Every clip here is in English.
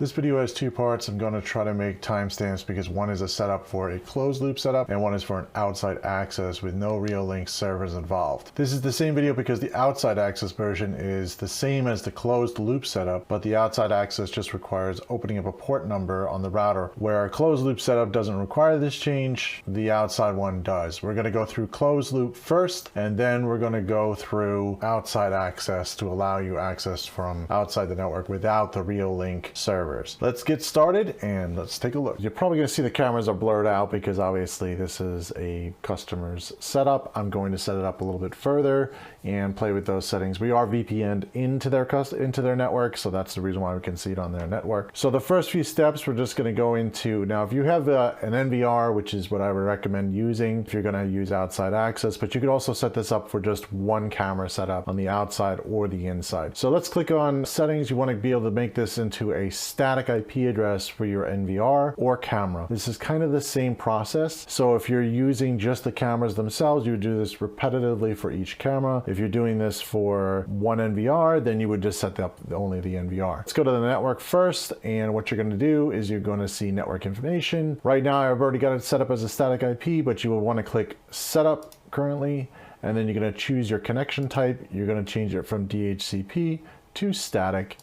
This video has two parts. I'm going to try to make timestamps because one is a setup for a closed loop setup and one is for an outside access with no Reolink servers involved. This is the same video because the outside access version is the same as the closed loop setup, but the outside access just requires opening up a port number on the router. Where a closed loop setup doesn't require this change, the outside one does. We're going to go through closed loop first, and then we're going to go through outside access to allow you access from outside the network without the Reolink server. Let's get started and let's take a look. You're probably going to see the cameras are blurred out because obviously this is a customer's setup. I'm going to set it up a little bit further and play with those settings. We are VPN'd into their network, so that's the reason why we can see it on their network. So the first few steps we're just going to go into. Now, if you have an NVR, which is what I would recommend using if you're going to use outside access, but you could also set this up for just one camera setup on the outside or the inside. So let's click on settings. You want to be able to make this into a static IP address for your NVR or camera. This is kind of the same process. So if you're using just the cameras themselves, you would do this repetitively for each camera. If you're doing this for one NVR, then you would just set up only the NVR. Let's go to the network first, and what you're going to do is you're going to see network information. Right now I've already got it set up as a static IP, but you will want to click setup currently, and then you're going to choose your connection type. You're going to change it from DHCP to static.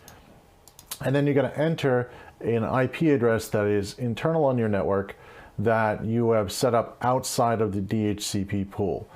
And then you're going to enter an IP address that is internal on your network that you have set up outside of the DHCP pool.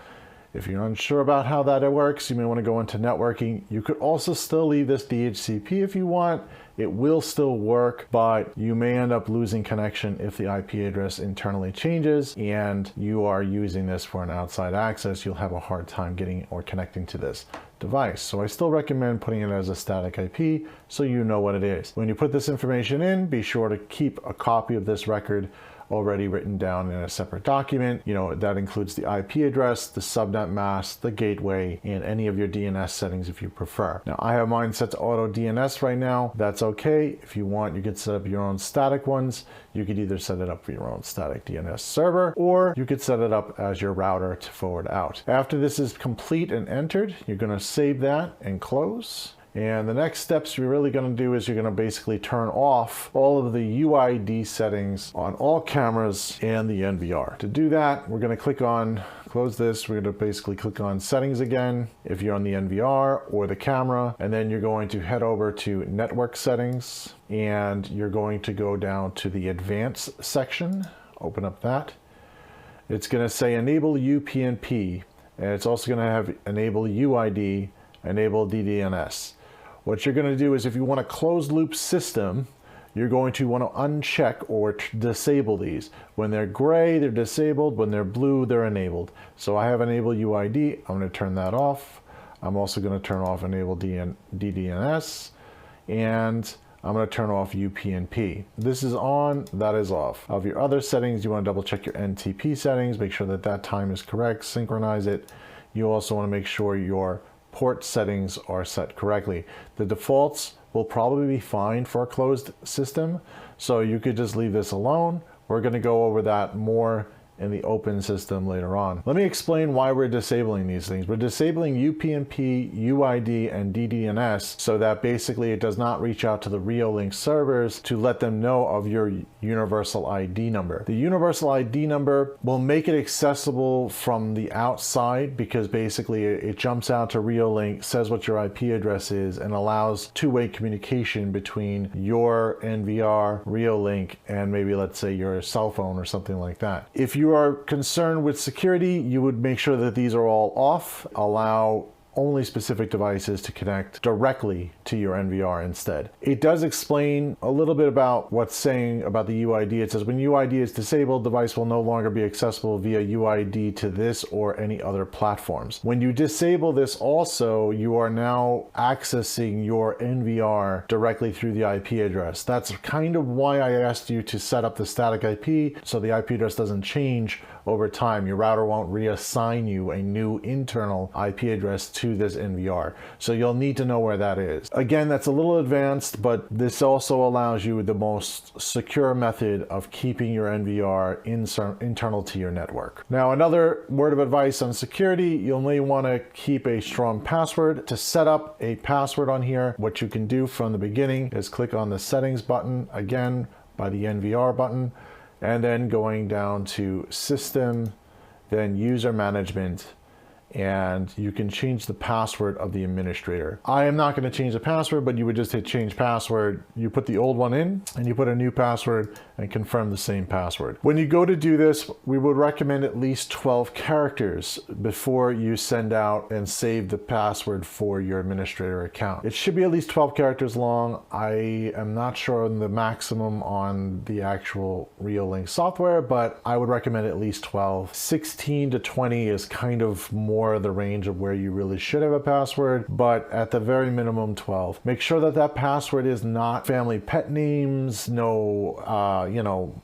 If you're unsure about how that works, you may want to go into networking. You could also still leave this DHCP if you want. It will still work, but you may end up losing connection if the IP address internally changes and you are using this for an outside access. You'll have a hard time getting or connecting to this device. So I still recommend putting it as a static IP so you know what it is. When you put this information in, be sure to keep a copy of this record already written down in a separate document. You know, that includes the IP address, the subnet mask, the gateway, and any of your DNS settings if you prefer. Now, I have mine set to auto DNS right now. That's okay. If you want, you can set up your own static ones. You could either set it up for your own static DNS server, or you could set it up as your router to forward out. After this is complete and entered, you're going to save that and close. And the next steps you're really going to do is you're going to basically turn off all of the UID settings on all cameras and the NVR. To do that, we're going to click on, close this, we're going to basically click on settings again if you're on the NVR or the camera, and then you're going to head over to network settings, and you're going to go down to the advanced section, open up that. It's going to say enable UPNP, and it's also going to have enable UID, enable DDNS. What you're going to do is if you want a closed loop system, you're going to want to uncheck or disable these. When they're gray, they're disabled. When they're blue, they're enabled. So I have enable UID. I'm going to turn that off. I'm also going to turn off enable DDNS, and I'm going to turn off UPNP. This is on, that is off. Of your other settings, you want to double check your NTP settings, make sure that that time is correct, synchronize it. You also want to make sure your port settings are set correctly. The defaults will probably be fine for a closed system, so you could just leave this alone. We're going to go over that more in the open system later on. Let me explain why we're disabling these things. We're disabling UPNP, UID, and DDNS so that basically it does not reach out to the Reolink servers to let them know of your universal ID number. The universal ID number will make it accessible from the outside because basically it jumps out to Reolink, says what your IP address is, and allows two-way communication between your NVR, Reolink, and maybe let's say your cell phone or something like that. If you are concerned with security, you would make sure that these are all off, allow only specific devices to connect directly to your NVR instead. It does explain a little bit about what's saying about the UID. It says when UID is disabled, device will no longer be accessible via UID to this or any other platforms. When you disable this also, you are now accessing your NVR directly through the IP address. That's kind of why I asked you to set up the static IP so the IP address doesn't change over time. Your router won't reassign you a new internal IP address to this NVR. So you'll need to know where that is. Again, that's a little advanced, but this also allows you the most secure method of keeping your NVR internal to your network. Now, another word of advice on security, you'll may want to keep a strong password. To set up a password on here, what you can do from the beginning is click on the settings button, again by the NVR button, and then going down to system, then user management, and you can change the password of the administrator. I am not going to change the password, but you would just hit change password. You put the old one in and you put a new password and confirm the same password. When you go to do this, we would recommend at least 12 characters before you send out and save the password for your administrator account. It should be at least 12 characters long. I am not sure on the maximum on the actual Reolink software, but I would recommend at least 12. 16 to 20 is kind of more the range of where you really should have a password, but at the very minimum 12. Make sure that that password is not family pet names, no,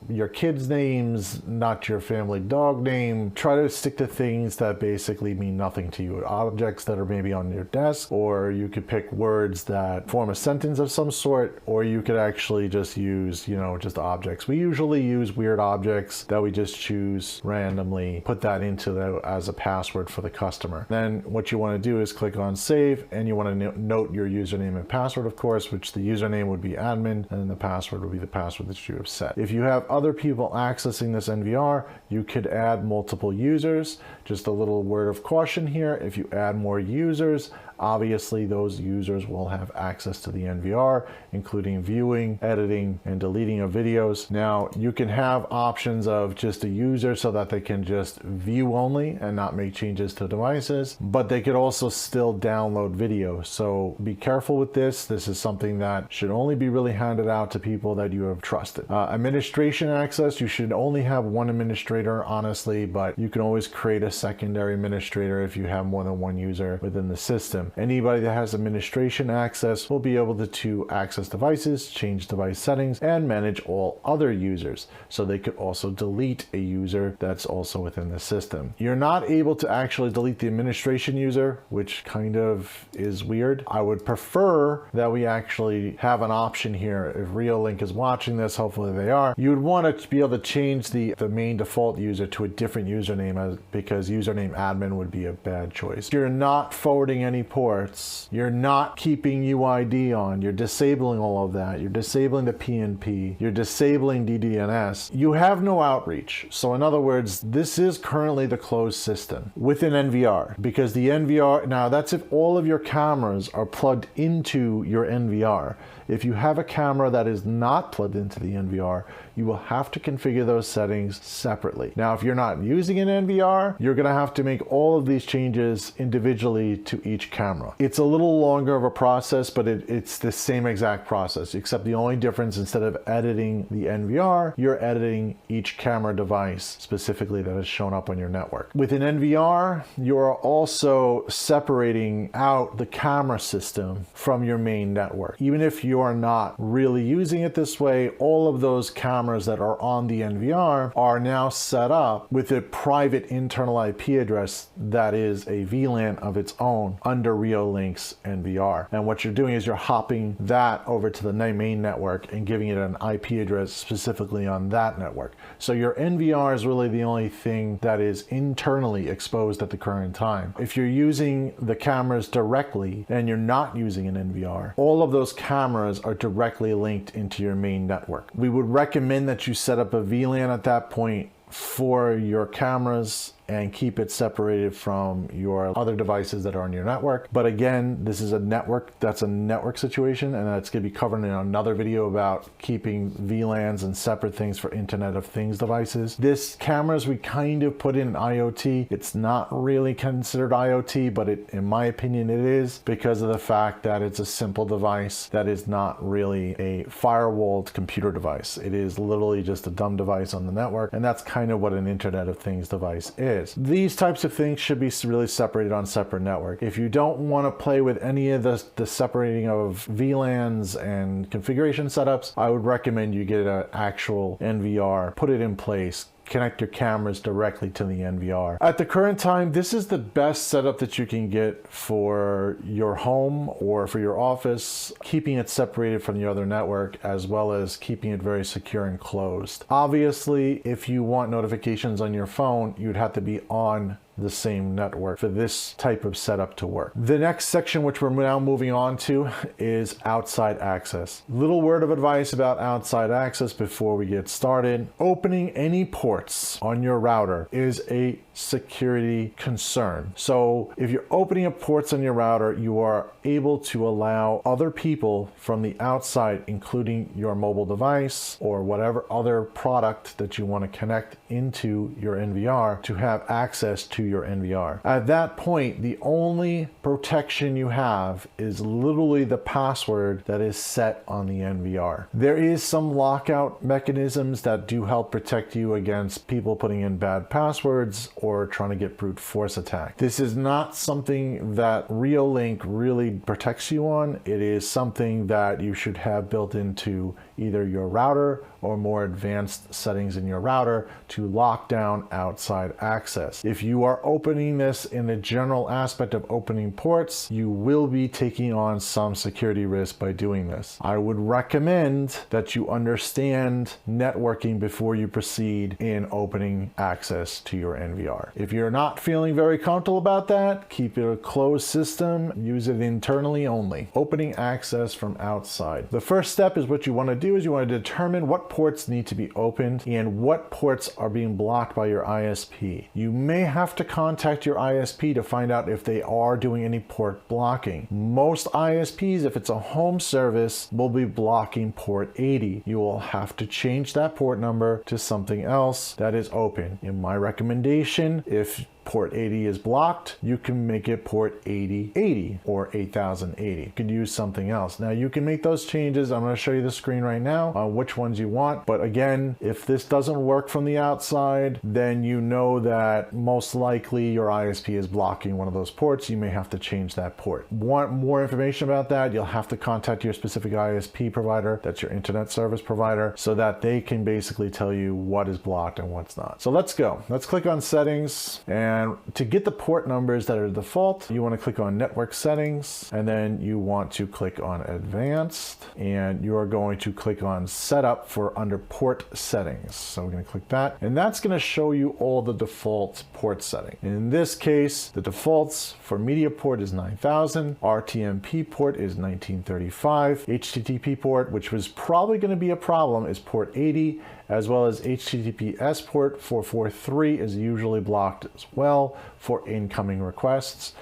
your kids' names, not your family dog name. Try to stick to things that basically mean nothing to you. Objects that are maybe on your desk, or you could pick words that form a sentence of some sort, or you could actually just use, just objects. We usually use weird objects that we just choose randomly, put that into as a password for the customer. Then what you want to do is click on save, and you want to note your username and password, of course, which the username would be admin, and then the password would be the password that you have set. If you have other people accessing this NVR, you could add multiple users. Just a little word of caution here: if you add more users, obviously those users will have access to the NVR, including viewing, editing, and deleting of videos. Now, you can have options of just a user so that they can just view only and not make changes to devices, but they could also still download video. So be careful with this. This is something that should only be really handed out to people that you have trusted. Administration access, you should only have one administrator, honestly, but you can always create a secondary administrator if you have more than one user within the system. Anybody that has administration access will be able to access devices, change device settings, and manage all other users. So they could also delete a user that's also within the system. You're not able to actually delete the administration user, which kind of is weird. I would prefer that we actually have an option here. If Reolink is watching this, hopefully they are, you would want to be able to change the main default user to a different username, because username admin would be a bad choice. You're not forwarding any ports, you're not keeping UID on, you're disabling all of that, you're disabling the PNP, you're disabling DDNS, you have no outreach. So in other words, this is currently the closed system within NVR, because the NVR, now that's if all of your cameras are plugged into your NVR. If you have a camera that is not plugged into the NVR, you will have to configure those settings separately. Now, if you're not using an NVR, you're going to have to make all of these changes individually to each camera. It's a little longer of a process, but it's the same exact process, except the only difference, instead of editing the NVR, you're editing each camera device specifically that is shown up on your network. Within NVR, you're also separating out the camera system from your main network. Even if you are not really using it this way, all of those cameras that are on the NVR are now set up with a private internal IP address that is a VLAN of its own under Reolink's NVR. And what you're doing is you're hopping that over to the main network and giving it an IP address specifically on that network. So your NVR is really the only thing that is internally exposed at the current time. If you're using the cameras directly and you're not using an NVR, all of those cameras are directly linked into your main network. We would recommend that you set up a VLAN at that point for your cameras and keep it separated from your other devices that are on your network. But again, this is a network, that's a network situation, and that's going to be covered in another video about keeping VLANs and separate things for Internet of Things devices. This cameras we kind of put in IoT. It's not really considered IoT, but in my opinion it is, because of the fact that it's a simple device that is not really a firewalled computer device. It is literally just a dumb device on the network, and that's kind of what an Internet of Things device is. These types of things should be really separated on separate network. If you don't want to play with any of the separating of VLANs and configuration setups, I would recommend you get an actual NVR, put it in place, connect your cameras directly to the NVR. At the current time, this is the best setup that you can get for your home or for your office, keeping it separated from the other network as well as keeping it very secure and closed. Obviously, if you want notifications on your phone, you'd have to be on the same network for this type of setup to work. The next section, which we're now moving on to, is outside access. Little word of advice about outside access before we get started. Opening any ports on your router is a security concern. So if you're opening up ports on your router, you are able to allow other people from the outside, including your mobile device or whatever other product that you want to connect into your NVR, to have access to your NVR. At that point, the only protection you have is literally the password that is set on the NVR. There is some lockout mechanisms that do help protect you against people putting in bad passwords or trying to get brute force attack. This is not something that Reolink really protects you on. It is something that you should have built into either your router or more advanced settings in your router to lock down outside access. If you are opening this in the general aspect of opening ports, you will be taking on some security risk by doing this. I would recommend that you understand networking before you proceed in opening access to your NVR. If you're not feeling very comfortable about that, keep it a closed system, use it internally only. Opening access from outside. The first step is what you want to do is you want to determine what ports need to be opened and what ports are being blocked by your ISP. You may have to contact your ISP to find out if they are doing any port blocking. Most ISPs, if it's a home service, will be blocking port 80. You will have to change that port number to something else that is open. In my recommendation, if port 80 is blocked, you can make it port 8080 or 8080. You could use something else. Now you can make those changes. I'm going to show you the screen right now on which ones you want. But again, if this doesn't work from the outside, then you know that most likely your ISP is blocking one of those ports. You may have to change that port. Want more information about that? You'll have to contact your specific ISP provider, that's your internet service provider, so that they can basically tell you what is blocked and what's not. So let's go. Let's click on settings, and to get the port numbers that are default, you want to click on network settings, and then you want to click on advanced, and you are going to click on setup for under port settings. So we're going to click that, and that's going to show you all the default port settings. In this case, the defaults for media port is 9000, RTMP port is 1935, HTTP port, which was probably going to be a problem, is port 80, as well as HTTPS port 443 is usually blocked as well for incoming requests.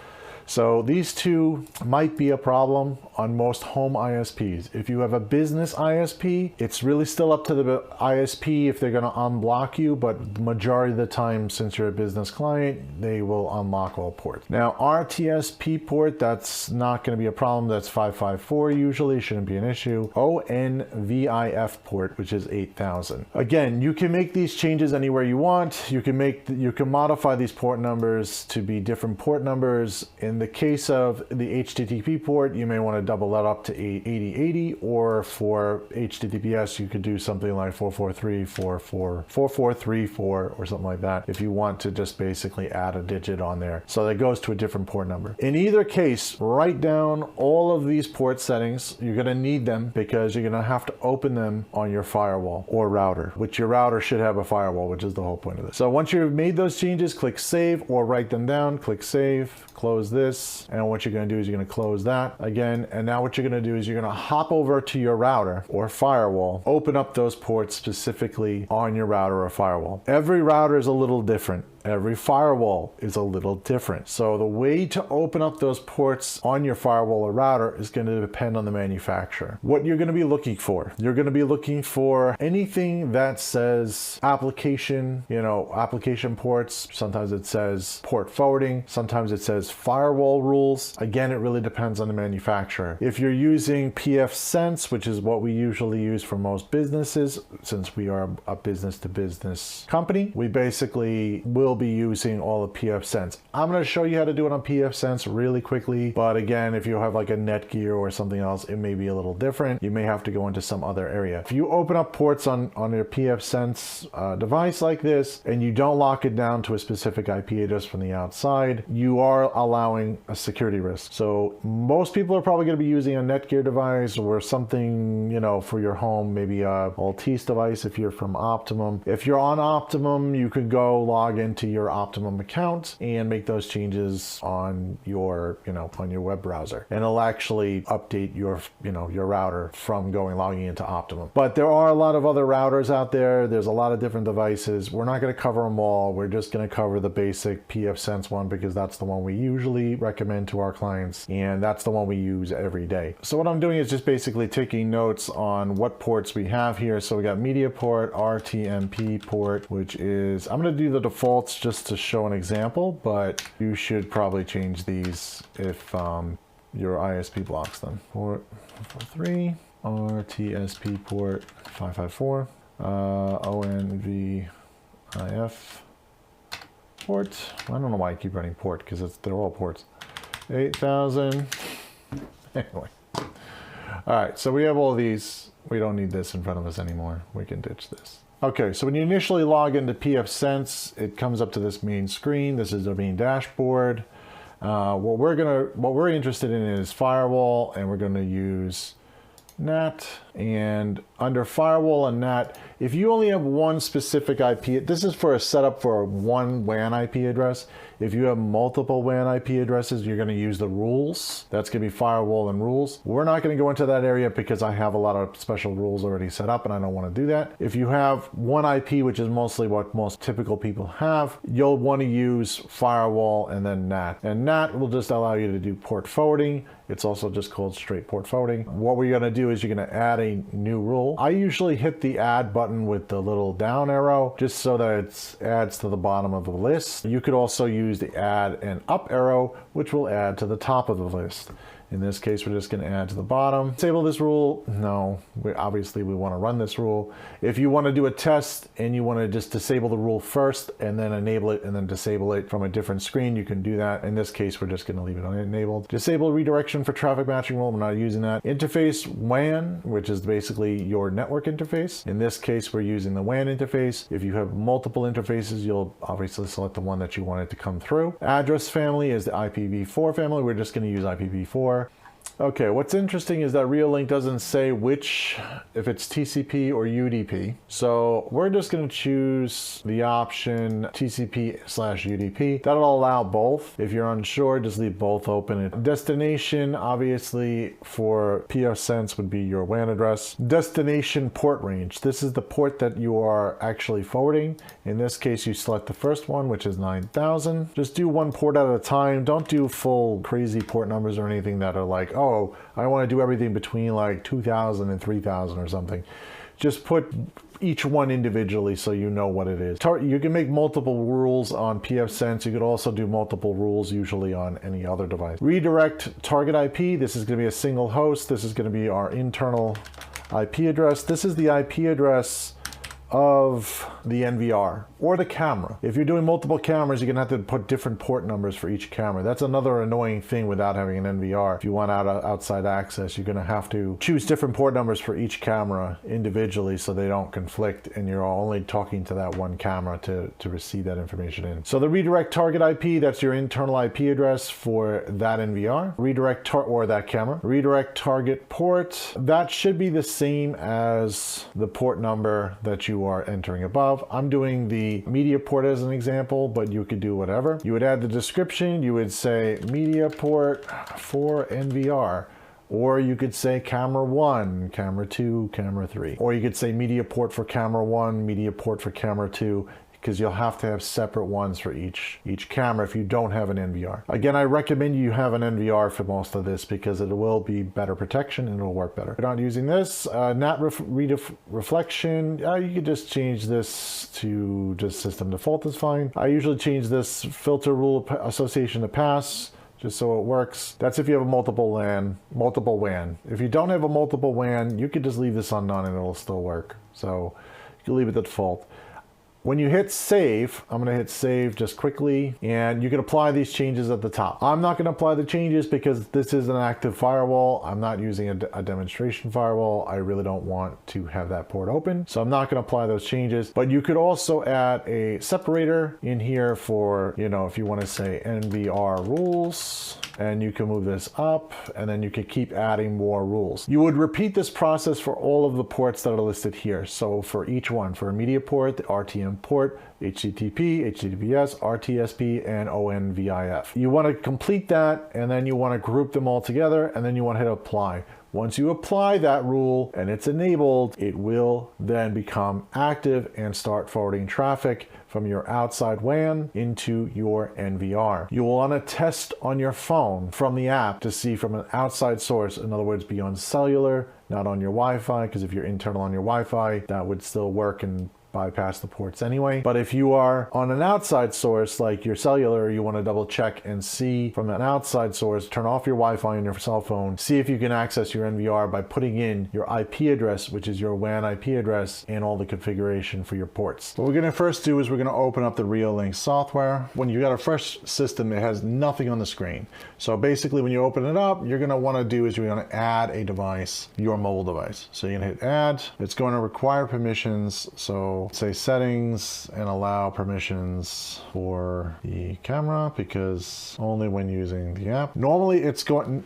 So these two might be a problem on most home ISPs. If you have a business ISP, it's really still up to the ISP if they're going to unblock you, but the majority of the time, since you're a business client, they will unlock all ports. Now, RTSP port, that's not going to be a problem. That's 554 usually, shouldn't be an issue. ONVIF port, which is 8000. Again, you can make these changes anywhere you want. You can modify these port numbers to be different port numbers. In the case of the HTTP port, you may want to double that up to 8080, or for HTTPS, you could do something like 4434 or something like that if you want to just basically add a digit on there. So that goes to a different port number. In either case, write down all of these port settings. You're going to need them because you're going to have to open them on your firewall or router, which your router should have a firewall, which is the whole point of this. So once you've made those changes, click save or write them down, click save, close this, and what you're going to do is you're going to close that again, and now what you're going to do is you're going to hop over to your router or firewall, open up those ports specifically on your router or firewall. Every router is a little different. Every firewall is a little different. So the way to open up those ports on your firewall or router is going to depend on the manufacturer. What you're going to be looking for, you're going to be looking for anything that says application, application ports. Sometimes it says port forwarding. Sometimes it says firewall rules. Again, it really depends on the manufacturer. If you're using pfSense, which is what we usually use for most businesses, since we are a business to business company, we basically will will be using all of pfSense. I'm going to show you how to do it on pfSense really quickly, but again, if you have like a Netgear or something else, it may be a little different. You may have to go into some other area. If you open up ports on your pfSense device like this, and you don't lock it down to a specific IP address from the outside, you are allowing a security risk. So most people are probably going to be using a Netgear device or something, you know, for your home, maybe a Altice device if you're from Optimum. If you're on Optimum, you can go log into your Optimum account and make those changes on your, you know, on your web browser, and it'll actually update your, you know, your router from logging into Optimum. But there are a lot of other routers out there. There's a lot of different devices. We're not going to cover them all. We're just going to cover the basic pfSense one because that's the one we usually recommend to our clients, and that's the one we use every day. So what I'm doing is just basically taking notes on what ports we have here. So we got media port, RTMP port, which is, I'm going to do the defaults just to show an example, but you should probably change these if your ISP blocks them. Port 443, RTSP port 554, ONVIF port. I don't know why I keep running port because they're all ports. 8000. Anyway. All right, so we have all these. We don't need this in front of us anymore. We can ditch this. Okay, so when you initially log into pfSense, it comes up to this main screen. This is the main dashboard. What we're interested in is Firewall, and we're going to use NAT. And under Firewall and NAT, if you only have one specific IP, this is for a setup for one WAN IP address. If you have multiple WAN IP addresses, you're going to use the rules. That's going to be Firewall and rules. We're not going to go into that area because I have a lot of special rules already set up and I don't want to do that. If you have one IP, which is mostly what most typical people have, you'll want to use Firewall and then NAT. And NAT will just allow you to do port forwarding. It's also just called straight port forwarding. What we're going to do is you're going to add a new rule. I usually hit the add button with the little down arrow just so that it adds to the bottom of the list. You could also use the add and up arrow, which will add to the top of the list. In this case, we're just going to add to the bottom. Disable this rule? No, obviously we want to run this rule. If you want to do a test and you want to just disable the rule first and then enable it and then disable it from a different screen, you can do that. In this case, we're just going to leave it unenabled. Disable redirection for traffic matching rule. We're not using that. Interface WAN, which is basically your network interface. In this case, we're using the WAN interface. If you have multiple interfaces, you'll obviously select the one that you want it to come through. Address family is the IPv4 family. We're just going to use IPv4. Okay, what's interesting is that Reolink doesn't say which, if it's TCP or UDP. So we're just going to choose the option TCP/UDP. That'll allow both. If you're unsure, just leave both open. Destination, obviously, for pfSense would be your WAN address. Destination port range. This is the port that you are actually forwarding. In this case, you select the first one, which is 9000. Just do one port at a time. Don't do full crazy port numbers or anything that are like, oh, I want to do everything between like 2000 and 3000 or something. Just put each one individually so you know what it is. You can make multiple rules on pfSense. You could also do multiple rules usually on any other device. Redirect target IP. This is going to be a single host. This is going to be our internal IP address. This is the IP address of the NVR or the camera. If you're doing multiple cameras, you're gonna have to put different port numbers for each camera. That's another annoying thing without having an NVR. If you want outside access, you're gonna have to choose different port numbers for each camera individually so they don't conflict and you're only talking to that one camera to receive that information in. So the redirect target IP, that's your internal IP address for that NVR. Redirect or that camera. Redirect target port, that should be the same as the port number that you are entering above. I'm doing the media port as an example, but you could do whatever. You would add the description. You would say media port for NVR, or you could say camera 1, camera 2, camera 3, or you could say media port for camera 1, media port for camera 2, because you'll have to have separate ones for each camera if you don't have an NVR. Again, I recommend you have an NVR for most of this because it will be better protection and it'll work better. If you're not using this, NAT reflection, you could just change this to just system default is fine. I usually change this filter rule association to pass, just so it works. That's if you have a multiple WAN. If you don't have a multiple WAN, you could just leave this on none and it'll still work. So you can leave it at default. When you hit save, I'm going to hit save just quickly, and you can apply these changes at the top. I'm not going to apply the changes because this is an active firewall. I'm not using a demonstration firewall. I really don't want to have that port open, so I'm not going to apply those changes. But you could also add a separator in here for, you know, if you want to say NVR rules, and you can move this up, and then you can keep adding more rules. You would repeat this process for all of the ports that are listed here. So for each one, for a media port, the RTM port, HTTP, HTTPS, RTSP, and ONVIF. You want to complete that, and then you want to group them all together, and then you want to hit apply. Once you apply that rule and it's enabled, it will then become active and start forwarding traffic from your outside WAN into your NVR. You will want to test on your phone from the app to see from an outside source, in other words, be on cellular, not on your Wi-Fi, because if you're internal on your Wi-Fi, that would still work and bypass the ports anyway. But if you are on an outside source like your cellular, you want to double check and see from an outside source, turn off your Wi-Fi on your cell phone, see if you can access your NVR by putting in your IP address, which is your WAN IP address, and all the configuration for your ports. What we're going to first do is we're going to open up the Reolink software. When you got a fresh system, it has nothing on the screen. So basically when you open it up, you're going to want to do is you're going to add a device, your mobile device. So you're going to hit add. It's going to require permissions. So say settings and allow permissions for the camera, because only when using the app. Normally it's going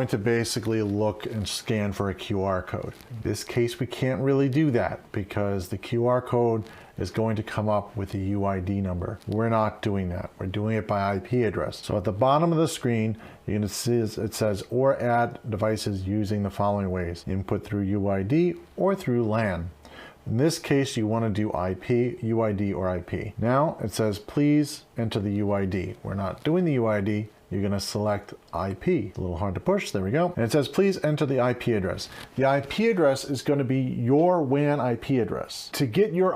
to basically look and scan for a QR code. In this case, we can't really do that because the QR code is going to come up with the UID number. We're not doing that. We're doing it by IP address. So at the bottom of the screen, you're going to see it says, or add devices using the following ways: input through UID or through LAN. In this case, you want to do IP, UID, or IP. Now it says, please enter the UID. We're not doing the UID. You're going to select IP. A little hard to push. There we go. And it says, please enter the IP address. The IP address is going to be your WAN IP address. To get your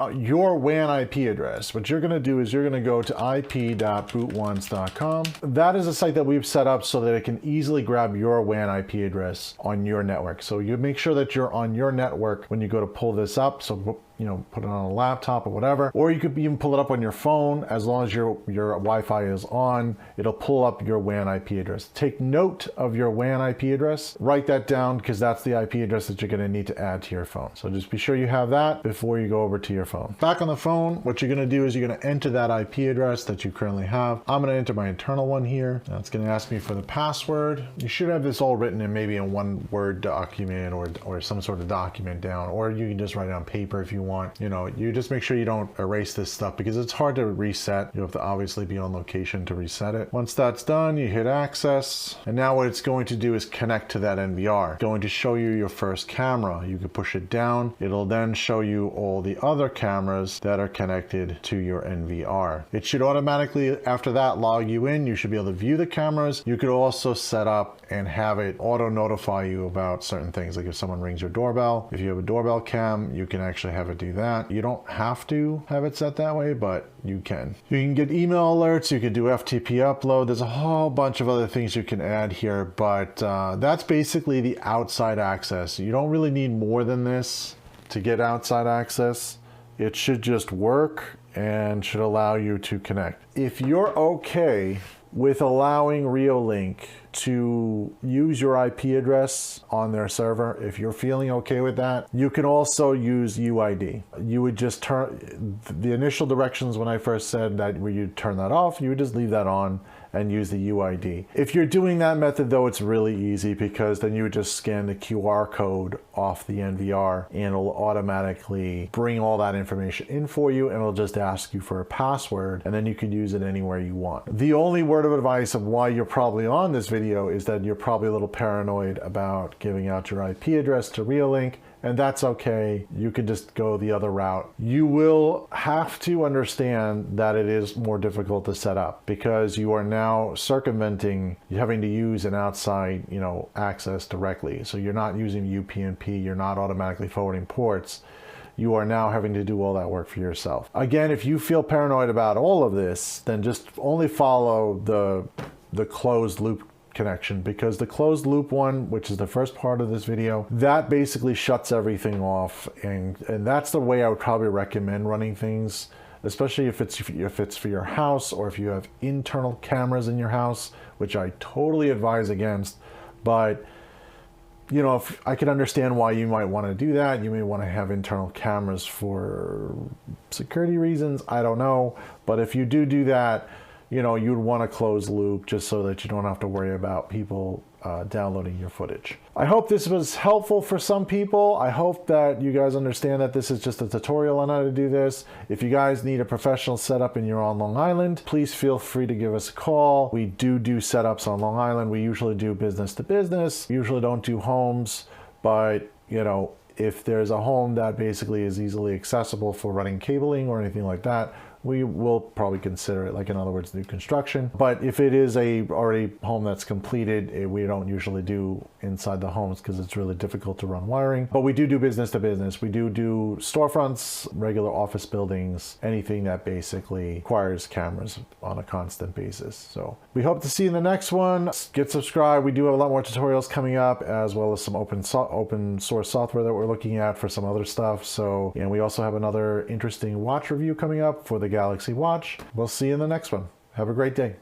WAN IP address, what you're going to do is you're going to go to ip.bootonce.com. That is a site that we've set up so that it can easily grab your WAN IP address on your network. So you make sure that you're on your network when you go to pull this up. So you know, put it on a laptop or whatever, or you could even pull it up on your phone. As long as your Wi-Fi is on, it'll pull up your WAN IP address. Take note of your WAN IP address, write that down, because that's the IP address that you're going to need to add to your phone. So just be sure you have that before you go over to your phone. Back on the phone, what you're going to do is you're going to enter that IP address that you currently have. I'm going to enter my internal one here. Now it's going to ask me for the password. You should have this all written in maybe in one Word document or some sort of document down, or you can just write it on paper if you want. You know, you just make sure you don't erase this stuff because it's hard to reset. You have to obviously be on location to reset it. Once that's done, you hit access, and now what it's going to do is connect to that NVR. It's going to show you your first camera. You can push it down. It'll then show you all the other cameras that are connected to your NVR. It should automatically, after that, log you in. You should be able to view the cameras. You could also set up and have it auto notify you about certain things, like if someone rings your doorbell. If you have a doorbell cam, you can actually have it do that. You don't have to have it set that way, but you can. You can get email alerts, you can do FTP upload. There's a whole bunch of other things you can add here, but that's basically the outside access. You don't really need more than this to get outside access. It should just work and should allow you to connect. If you're okay with allowing Reolink to use your IP address on their server, if you're feeling okay with that, you can also use UID. You would just turn the initial directions when I first said that where you turn that off, you would just leave that on and use the UID. If you're doing that method though, it's really easy because then you would just scan the QR code off the NVR and it'll automatically bring all that information in for you, and it'll just ask you for a password, and then you can use it anywhere you want. The only word of advice of why you're probably on this video is that you're probably a little paranoid about giving out your IP address to Reolink, and that's okay. You could just go the other route. You will have to understand that it is more difficult to set up because you are now circumventing having to use an outside, access directly. So you're not using UPNP, you're not automatically forwarding ports. You are now having to do all that work for yourself. Again, if you feel paranoid about all of this, then just only follow the closed loop connection, because the closed loop one, which is the first part of this video, that basically shuts everything off, and that's the way I would probably recommend running things, especially if it's for your house, or if you have internal cameras in your house, which I totally advise against. But you know, if I can understand why you might want to do that. You may want to have internal cameras for security reasons, I don't know. But if you do that, you know, you'd want to close loop just so that you don't have to worry about people downloading your footage. I hope this was helpful for some people. I hope that you guys understand that this is just a tutorial on how to do this. If you guys need a professional setup and you're on Long Island, please feel free to give us a call. We do setups on Long Island. We usually do business to business. We usually don't do homes, but you know, if there's a home that basically is easily accessible for running cabling or anything like that, we will probably consider it, like in other words, new construction. But if it is a already home that's completed, we don't usually do inside the homes because it's really difficult to run wiring. But we do business to business. We do storefronts, regular office buildings, anything that basically requires cameras on a constant basis. So we hope to see you in the next one. Get subscribed. We do have a lot more tutorials coming up, as well as some open source software that we're looking at for some other stuff. So, and we also have another interesting watch review coming up for the Galaxy Watch. We'll see you in the next one. Have a great day.